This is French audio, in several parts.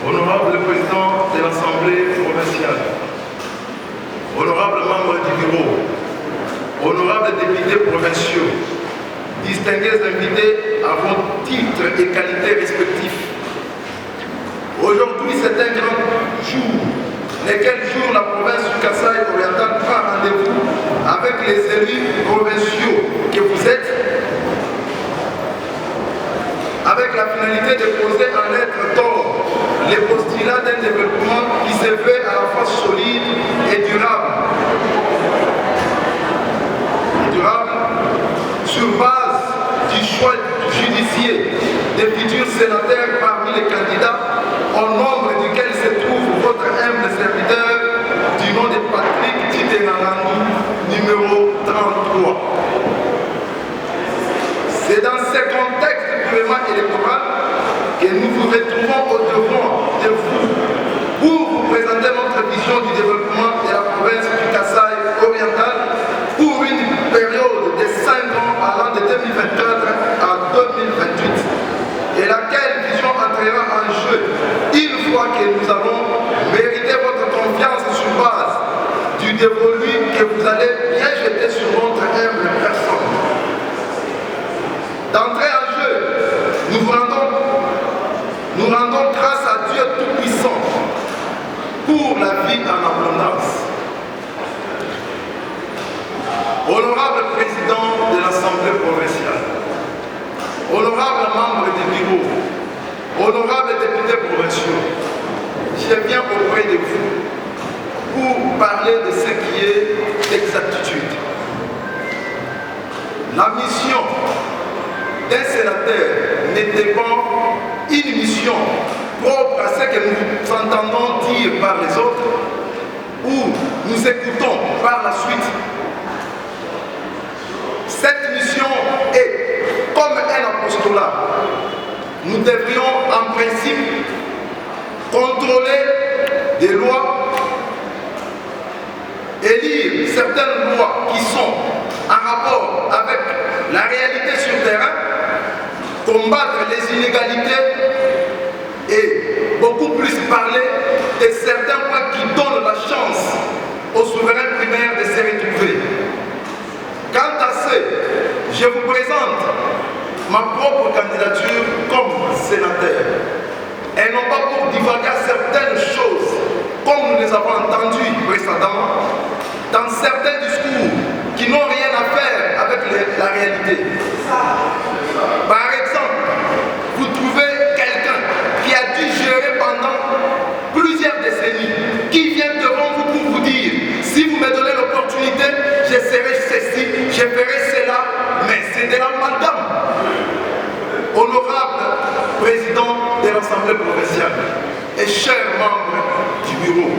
Honorable président de l'Assemblée provinciale, honorable membre du bureau, honorables députés provinciaux, distingués invités à vos titres et qualités respectifs. Aujourd'hui, c'est un grand jour, lequel jour la province du Kasaï oriental prend rendez-vous avec les élus provinciaux que vous êtes, avec la finalité de poser en lettres d'or les postulats d'un développement qui se veut à la fois solide et durable. Sur base du choix judiciaire des futurs sénateurs parmi les candidats, au nombre duquel se trouve votre humble serviteur du nom de Patrick Titenalani, numéro 33. C'est dans ce contexte purement électoral que nous vous retrouvons au-devant de vous pour vous présenter notre vision du développement de la province du Kasaï oriental pour une période de 5 ans allant de 2024 à 2028 et laquelle vision entrera en jeu une fois que nous avons mérité votre confiance sur base du dévolu que vous allez bien jeter sur notre humble personne. D'entrée en jeu, nous rendons grâce à Dieu Tout-Puissant pour la vie en abondance. Honorable président de l'Assemblée provinciale, honorable membre du bureau, honorable député provinciaux, je viens auprès de vous pour parler de ce qui est l'exactitude. La mission d'un sénateur n'était pas une mission propre à ce que nous entendons dire par les autres ou nous écoutons par la suite. Cette mission est comme un apostolat. Nous devrions en principe contrôler des lois et lire certaines lois qui sont en rapport avec la réalité sur le terrain, combattre les inégalités et beaucoup plus parler de certains points qui donnent la chance aux souverains primaires de se retrouver. Quant à ce, je vous présente ma propre candidature comme sénateur. Et non pas pour divaguer certaines choses, comme nous les avons entendues précédemment, dans certains discours qui n'ont rien à faire avec la réalité. Par exemple, vous trouvez quelqu'un qui a dû gérer pendant plusieurs décennies, qui vient devant vous pour vous dire, si vous me donnez l'opportunité, je serai ceci, je ferai cela, mais c'est de l'amalgame. Honorable président de l'Assemblée provinciale et chers membres du bureau,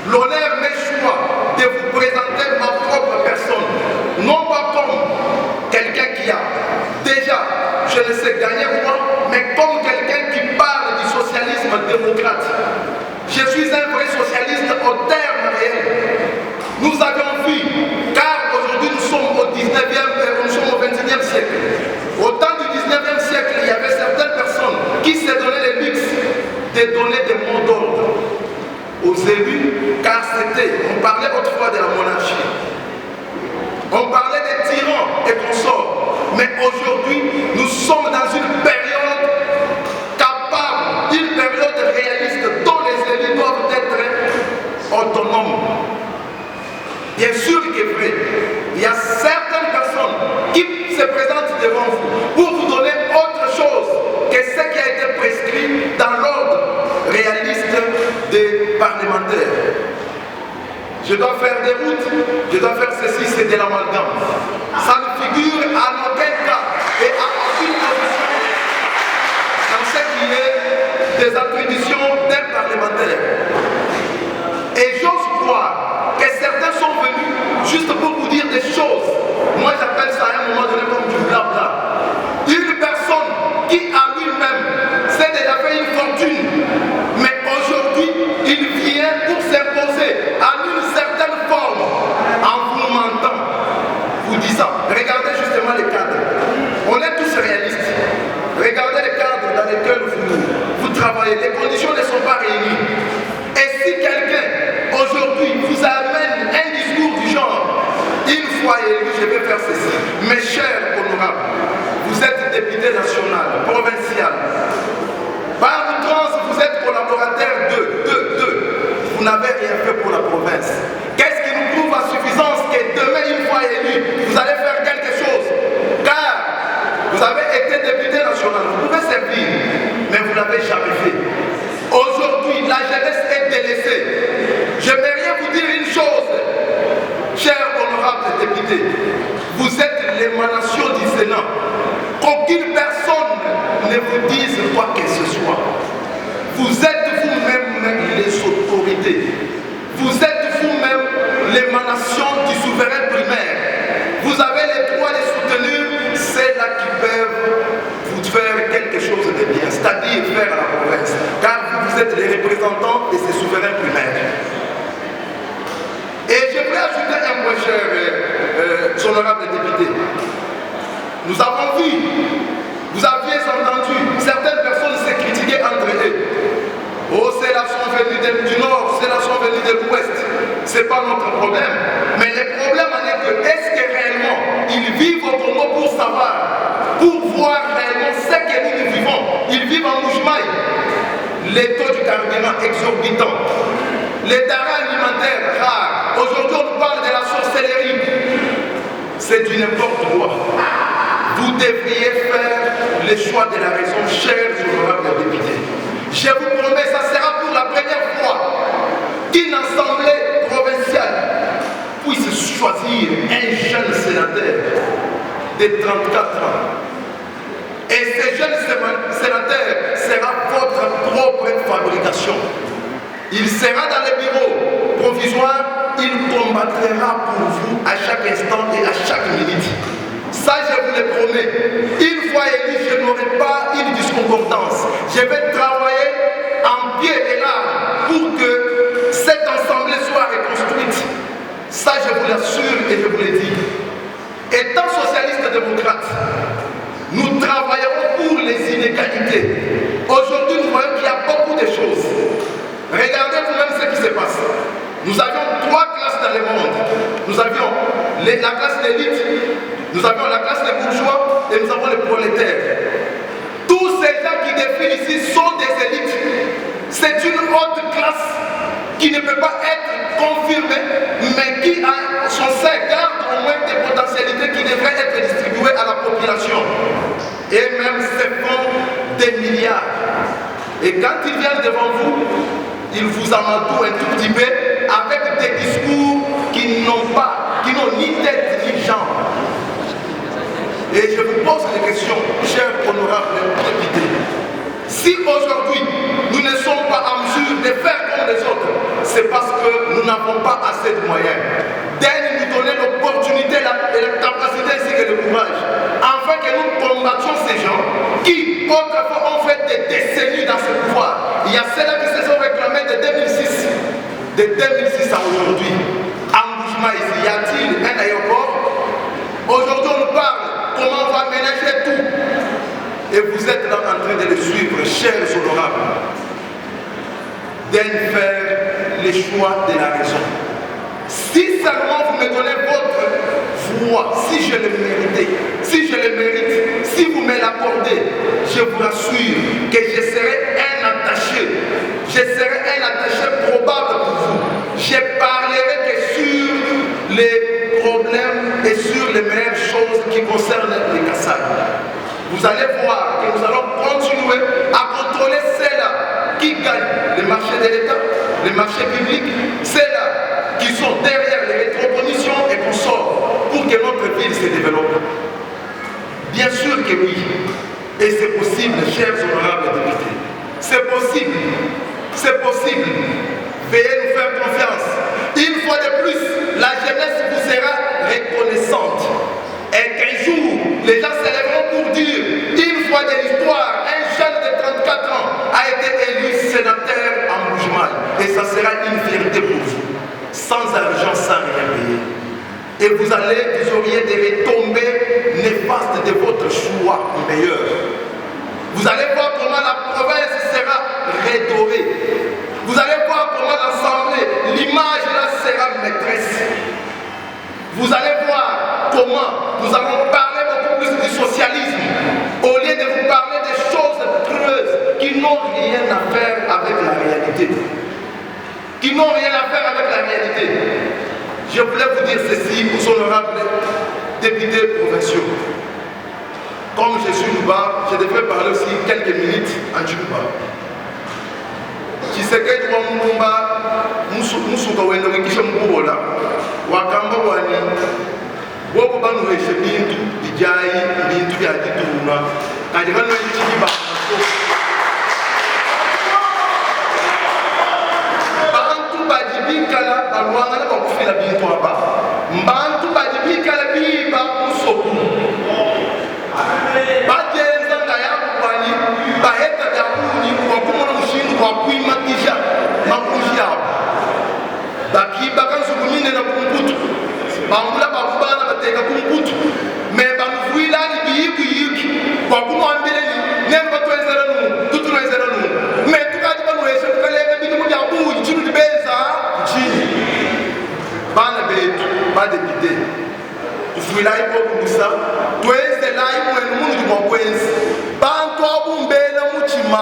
l'honneur m'échoit de vous présenter ma propre personne, non pas comme quelqu'un qui a déjà, je ne sais, gagné quoi, mais comme quelqu'un qui parle du socialisme démocrate. Je suis un vrai socialiste au terme réel. Nous avions vu, car aujourd'hui nous sommes au 21e siècle. Au temps du 19e siècle, il y avait certaines personnes qui se donnaient le luxe de donner des mots d'ordre aux élus, car on parlait autrefois de la monarchie. On parlait des tyrans et consorts. Mais aujourd'hui, nous sommes dans une période capable, une période réaliste dont les élus doivent être autonomes. Bien sûr qu'il est vrai, il y a certaines personnes qui se présentent devant vous pour vous donner autre chose que ce qui a été prescrit dans l'ordre réaliste des parlementaires. Je dois faire des routes, je dois faire ceci, c'est de l'amalgame. Ça ne figure en aucun cas et à aucune position dans ce qui est des attributions d'un parlementaire. Et j'ose croire que certains sont venus juste pour vous dire des choses. Moi j'appelle ça à un moment donné comme du blabla. Une personne qui a lui-même s'est déjà fait une fortune, mais aujourd'hui il vient pour s'imposer à une certaine forme en vous mentant, vous disant, regardez justement les cadres. député national, provincial. Par outrance, vous êtes collaborateur vous n'avez rien fait pour la province. Qu'est-ce qui nous prouve à suffisance que demain, une fois élu, vous allez faire quelque chose? Car vous avez été député national, vous pouvez servir, mais vous ne l'avez jamais fait. Aujourd'hui, la jeunesse est délaissée. J'aimerais vous dire une chose, chers honorables députés, vous êtes l'émanation du Sénat. Qu'aucune personne ne vous dise quoi que ce soit. Vous êtes vous-même les autorités. Vous êtes vous-même l'émanation du souverain primaire. Vous avez les droits de soutenir ceux-là qui peuvent vous faire quelque chose de bien, c'est-à-dire faire à la province. Car vous êtes les représentants de ces souverains primaires. Et je voudrais ajouter un point, cher honorable député. Nous avons vu, vous aviez entendu, certaines personnes se critiquaient entre eux. Oh, ceux-là sont venus du nord, ceux-là sont venus de l'ouest. Ce n'est pas notre problème. Mais le problème est que, est-ce que réellement, ils vivent au Congo pour savoir, pour voir réellement ce que nous vivons? Ils vivent en Mouchmaï. Les taux du carburant exorbitants. Les denrées alimentaires rares. Aujourd'hui, on nous parle de la sorcellerie. C'est du n'importe quoi. Vous devriez faire le choix de la raison, chers honorables députés. Je vous promets, ça sera pour la première fois qu'une assemblée provinciale puisse choisir un jeune sénateur de 34 ans. Et ce jeune sénateur sera votre propre fabrication. Il sera dans les bureaux provisoires, il combattra pour vous à chaque instant et à chaque minute. Ça, je vous le promets. Une fois élu, je n'aurai pas une disconcordance. Je vais travailler en pied et larmes pour que cette assemblée soit reconstruite. Ça, je vous l'assure et je vous le dis. Étant socialiste démocrate, nous travaillerons pour les inégalités. Aujourd'hui, nous voyons qu'il y a beaucoup de choses. Regardez vous-même ce qui se passe. Nous avions 3 classes dans le monde. Nous avions la classe d'élite, nous avions la classe des bourgeois et nous avons les prolétaires. Tous ces gens qui défilent ici sont des élites. C'est une haute classe qui ne peut pas être confirmée, mais qui a son sein garde au moins des potentialités qui devraient être distribuées à la population. Et même se font des milliards. Et quand ils viennent devant vous, ils vous amadouent un tout petit peu avec des discours qui n'ont ni tête ni jambe. Et je vous pose des questions, chers honorables députés. Si aujourd'hui nous ne sommes pas en mesure de faire comme les autres, c'est parce que nous n'avons pas assez de moyens. Daigne nous donner l'opportunité, la capacité ainsi que le courage, afin que nous combattions ces gens qui autrefois ont fait des décennies dans ce pouvoir. Il y a ceux-là qui se sont réclamés de 2006. De 2006 à aujourd'hui. En Bougema ici, y a-t-il un aéroport? Aujourd'hui on nous parle comment on va ménager tout. Et vous êtes là en train de le suivre, chers honorables. Daigne faire les choix de la raison. Si seulement vous me donnez votre voix, si je le mérite, si vous me l'accordez, je vous rassure que je serai un attaché. Je serai un attaché probable pour vous. Je parlerai que sur les problèmes et sur les meilleures choses qui concernent les Kassai. Vous allez voir que nous allons continuer à contrôler ceux-là qui gagnent les marchés de l'État, les marchés publics, ceux-là qui sont derrière les rétrocommissions et qu'on sort pour que notre ville se développe. Bien sûr que oui. Et c'est possible, chers honorables députés. C'est possible. C'est possible. Veuillez nous faire confiance. Une fois de plus, la jeunesse vous sera reconnaissante. Et qu'un jour, les gens se lèveront pour dire, une fois de l'histoire, un jeune de 34 ans a été élu sénateur en Bougema. Et ça sera une fierté pour vous. Sans argent, sans rien payer. Et vous auriez des retombées néfastes de votre choix meilleur. Vous allez voir comment la province sera redorée. Vous allez voir comment l'Assemblée, l'image là sera maîtresse. Vous allez voir comment nous allons parler beaucoup plus du socialisme au je voulais vous dire ceci aux honorables députés provinciaux. Comme je suis Nouba, je devrais parler aussi quelques minutes en Djouba. Tshisekedi wa Mulumba, musuka wenda wikisha mkubola, wakamba wani, wobo banu weshe bintu, bijai, bintu ya dituna, kajigano yichiba. Bantu bajibikala, balwanga na bakufila bintu haba. Bantu bajibikala biba musoku. Bajenza ngayabu wani, baheta jakuni, wakumona mushindu wakuimatisha, makushi yao. Bakiba kansukumine na kumputu. Bangula bakubana bateka kumputu. Me bamufuila ni biyiku yiki. Wakumwambile ni, nemba tuwezera numu, tutuwezera numu. Me tukati banuweshe tukalenga bitu mudi abuji, chinu dibeza, chini. Bana betu, badepite. Tufuila ipo kumusa. Tuweze la imu enu mungu jumwa kwenzi. Bantu abumbela muchima.